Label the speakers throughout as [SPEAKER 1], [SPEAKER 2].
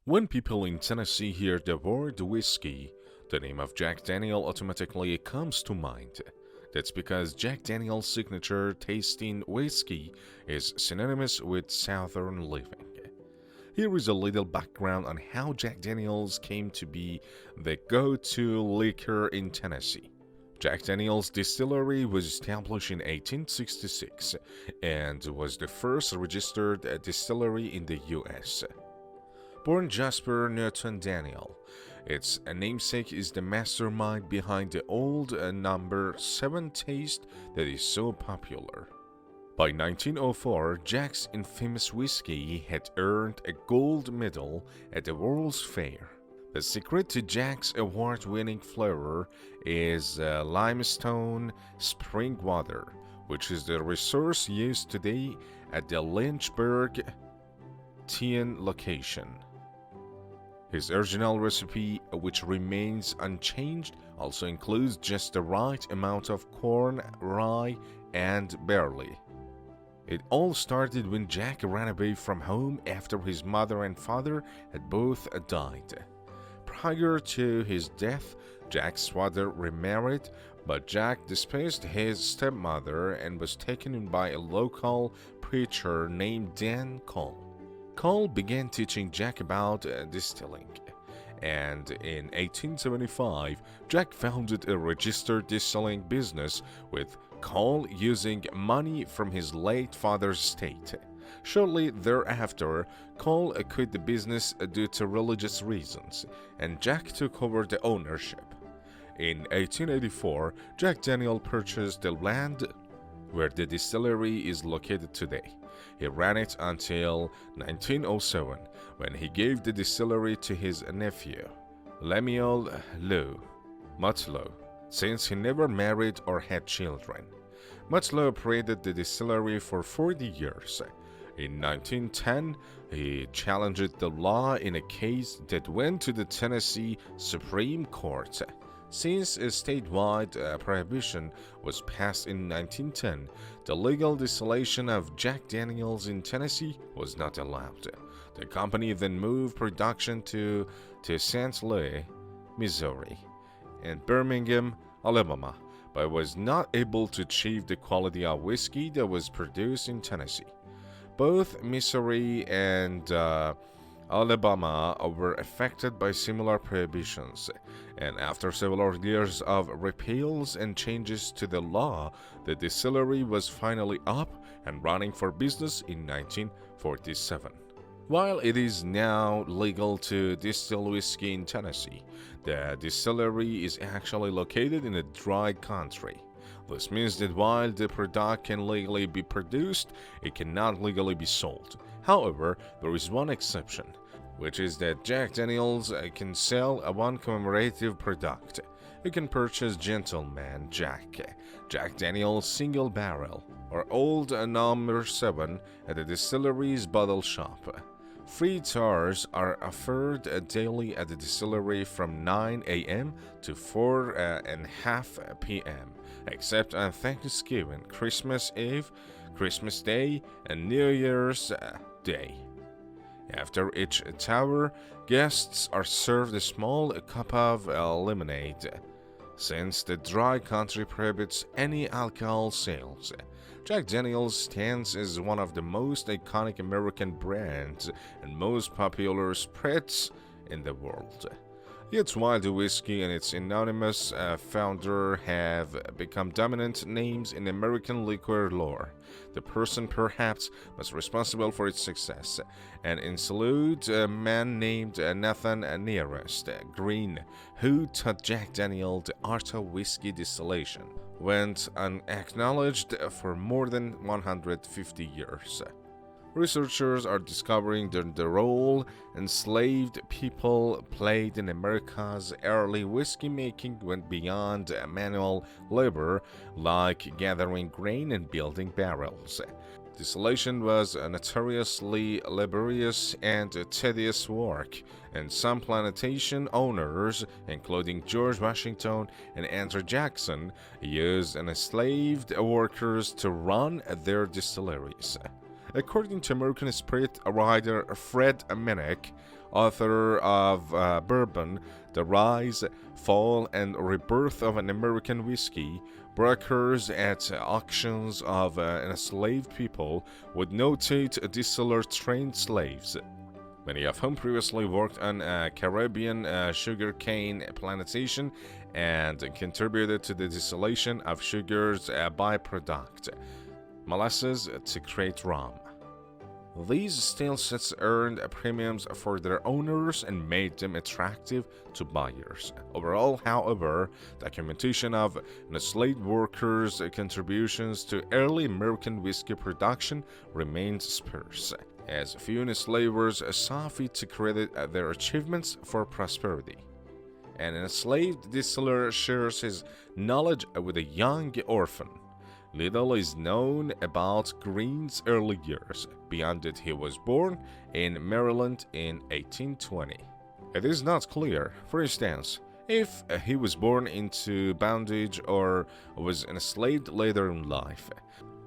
[SPEAKER 1] When people in Tennessee hear the word whiskey, the name of Jack Daniel automatically comes to mind. That's because Jack Daniel's signature tasting whiskey is synonymous with Southern living. Here is a little background on how Jack Daniel's came to be the go-to liquor in Tennessee. Jack Daniel's distillery was established in 1866 and was the first registered distillery in the U.S. Born Jasper Newton Daniel, its namesake is the mastermind behind the old number 7 taste that is so popular. By 1904, Jack's infamous whiskey had earned a gold medal at the World's Fair. The secret to Jack's award-winning flavor is limestone spring water, which is the resource used today at the Lynchburg, TN location. His original recipe, which remains unchanged, also includes just the right amount of corn, rye, and barley. It all started when Jack ran away from home after his mother and father had both died. Prior to his death, Jack's father remarried, but Jack despised his stepmother and was taken in by a local preacher named Dan Cole. Cole began teaching Jack about distilling, and in 1875, Jack founded a registered distilling business with Cole using money from his late father's estate. Shortly thereafter, Cole quit the business due to religious reasons, and Jack took over the ownership. In 1884, Jack Daniel purchased the land where the distillery is located today. He ran it until 1907, when he gave the distillery to his nephew, Lemuel Mutlow, since he never married or had children. Mutlow operated the distillery for 40 years. In 1910, he challenged the law in a case that went to the Tennessee Supreme Court. Since a statewide prohibition was passed in 1910, the legal distillation of Jack Daniel's in Tennessee was not allowed. The company then moved production to St. Louis, Missouri, and Birmingham, Alabama, but was not able to achieve the quality of whiskey that was produced in Tennessee. Both Missouri and Alabama were affected by similar prohibitions, and after several years of repeals and changes to the law, the distillery was finally up and running for business in 1947. While it is now legal to distill whiskey in Tennessee, the distillery is actually located in a dry country. This means that while the product can legally be produced, it cannot legally be sold. However, there is one exception, which is that Jack Daniel's can sell one commemorative product. You can purchase Gentleman Jack, Jack Daniel's Single Barrel, or Old Number 7 at the distillery's bottle shop. Free tours are offered daily at the distillery from 9 a.m. to 4:30 p.m., except on Thanksgiving, Christmas Eve, Christmas Day, and New Year's Day. After each tour, guests are served a small cup of lemonade. Since the dry country prohibits any alcohol sales, Jack Daniel's stands as one of the most iconic American brands and most popular spirits in the world. Yet while the whiskey and its anonymous founder have become dominant names in American liquor lore, the person perhaps most responsible for its success, and includes a man named Nathan Nearest Green, who taught Jack Daniel the art of whiskey distillation, went unacknowledged for more than 150 years. Researchers are discovering that the role enslaved people played in America's early whiskey making went beyond manual labor like gathering grain and building barrels. Distillation was a notoriously laborious and tedious work, and some plantation owners, including George Washington and Andrew Jackson, used enslaved workers to run their distilleries. According to American spirit writer Fred Minnick, author of Bourbon, The Rise, Fall, and Rebirth of an American Whiskey, brokers at auctions of enslaved people would notate distiller trained slaves, many of whom previously worked on a Caribbean sugarcane plantation and contributed to the distillation of sugar's byproduct, molasses, to create rum. These steel sets earned premiums for their owners and made them attractive to buyers. Overall, however, documentation of enslaved workers' contributions to early American whiskey production remains sparse, as few enslavers saw fit to credit their achievements for prosperity. An enslaved distiller shares his knowledge with a young orphan. Little is known about Green's early years, beyond that he was born in Maryland in 1820. It is not clear, for instance, if he was born into bondage or was enslaved later in life.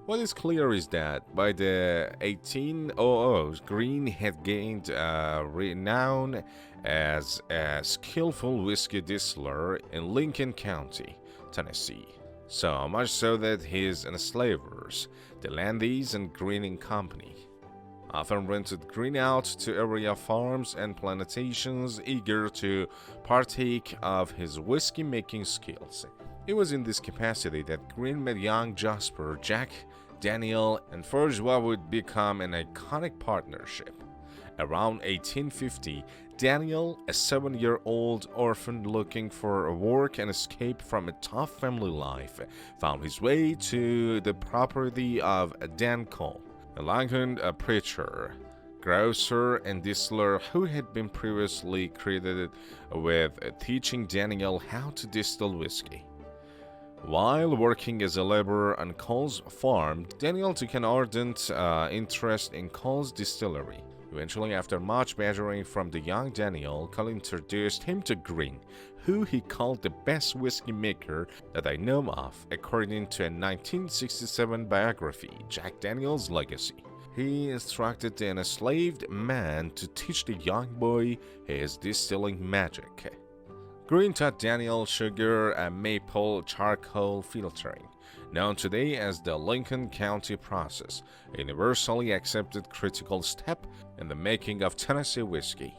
[SPEAKER 1] What is clear is that by the 1800s, Green had gained renown as a skillful whiskey distiller in Lincoln County, Tennessee. So much so that his enslavers, the Landys and Green Company, often rented Green out to area farms and plantations eager to partake of his whiskey-making skills. It was in this capacity that Green met young Jasper, Jack Daniel, and forged what would become an iconic partnership. Around 1850, Daniel, a 7-year-old orphan looking for work and escape from a tough family life, found his way to the property of Dan Cole, a Lincoln preacher, grocer, and distiller who had been previously credited with teaching Daniel how to distill whiskey. While working as a laborer on Cole's farm, Daniel took an ardent interest in Cole's distillery. Eventually, after much badgering from the young Daniel, Cole introduced him to Green, who he called the best whiskey maker that I know of, according to a 1967 biography, Jack Daniel's Legacy. He instructed the enslaved man to teach the young boy his distilling magic. Green taught Daniel sugar and maple charcoal filtering, known today as the Lincoln County process, a universally accepted critical step in the making of Tennessee whiskey.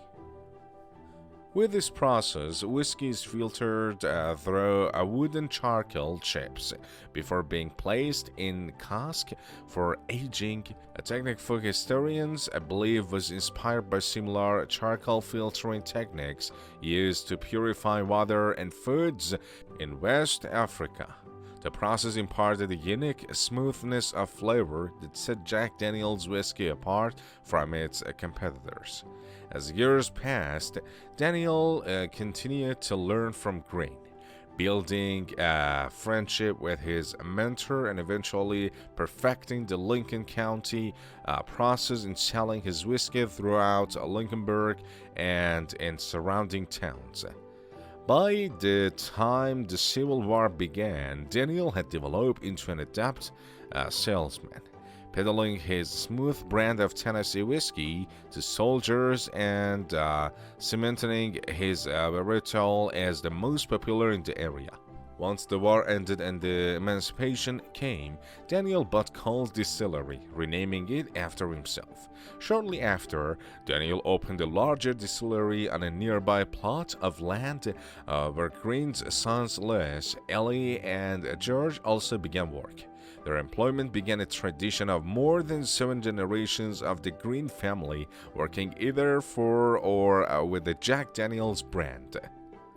[SPEAKER 1] With this process, whiskey is filtered through a wooden charcoal chips before being placed in cask for aging, a technique folk historians believe was inspired by similar charcoal filtering techniques used to purify water and foods in West Africa. The process imparted a unique smoothness of flavor that set Jack Daniel's whiskey apart from its competitors. As years passed, Daniel continued to learn from Green, building a friendship with his mentor and eventually perfecting the Lincoln County process in selling his whiskey throughout Lynchburg and in surrounding towns. By the time the Civil War began, Daniel had developed into an adept salesman, peddling his smooth brand of Tennessee whiskey to soldiers and cementing his ritual as the most popular in the area. Once the war ended and the emancipation came, Daniel bought Cole's distillery, renaming it after himself. Shortly after, Daniel opened a larger distillery on a nearby plot of land where Green's sons Les, Ellie, and George also began work. Their employment began a tradition of more than 7 generations of the Green family working either for or with the Jack Daniel's brand.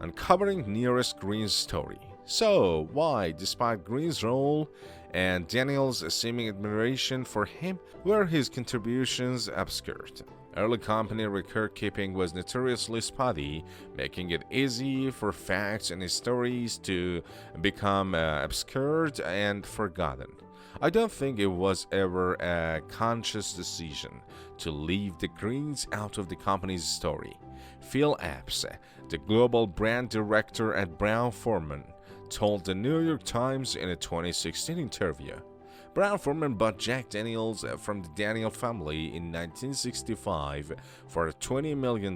[SPEAKER 1] Uncovering nearest Green's story. So, why, despite Green's role and Daniel's seeming admiration for him, were his contributions obscure? Early company record-keeping was notoriously spotty, making it easy for facts and stories to become obscured and forgotten. I don't think it was ever a conscious decision to leave the Greens out of the company's story. Phil Epps, the global brand director at Brown-Forman, told the New York Times in a 2016 interview, Brown-Forman bought Jack Daniels from the Daniel family in 1965 for $20 million,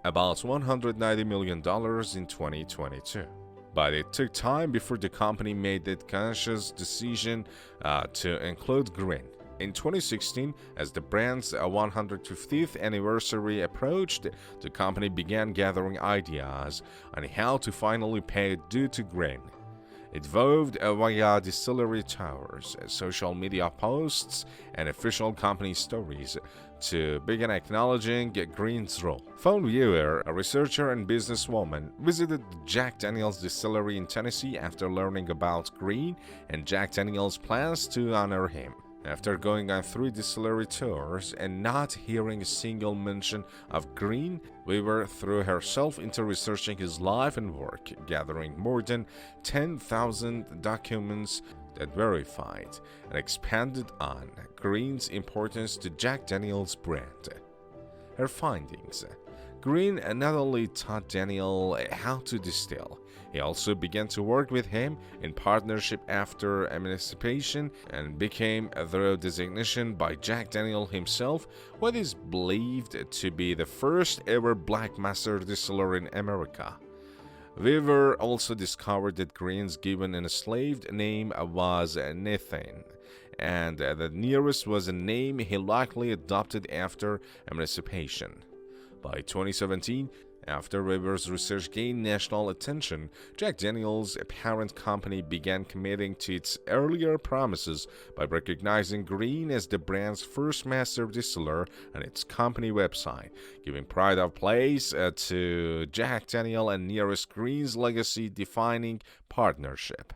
[SPEAKER 1] about $190 million in 2022. But it took time before the company made that conscious decision to include green. In 2016, as the brand's 150th anniversary approached, the company began gathering ideas on how to finally pay due to grain. It vowed via distillery tours, social media posts, and official company stories to begin acknowledging Green's role. Phone Viewer, a researcher and businesswoman, visited the Jack Daniels distillery in Tennessee after learning about Green and Jack Daniels' plans to honor him. After going on 3 distillery tours and not hearing a single mention of Green, Weaver threw herself into researching his life and work, gathering more than 10,000 documents that verified and expanded on Green's importance to Jack Daniels' brand. Her findings: Green not only taught Daniel how to distill, he also began to work with him in partnership after emancipation and became, through designation by Jack Daniel himself, what is believed to be the first ever black master distiller in America. Weaver also discovered that Green's given enslaved name was Nathan, and the nearest was a name he likely adopted after emancipation. By 2017, after Weaver's research gained national attention, Jack Daniels' parent company began committing to its earlier promises by recognizing Green as the brand's first master distiller on its company website, giving pride of place to Jack Daniel and nearest Green's legacy-defining partnership.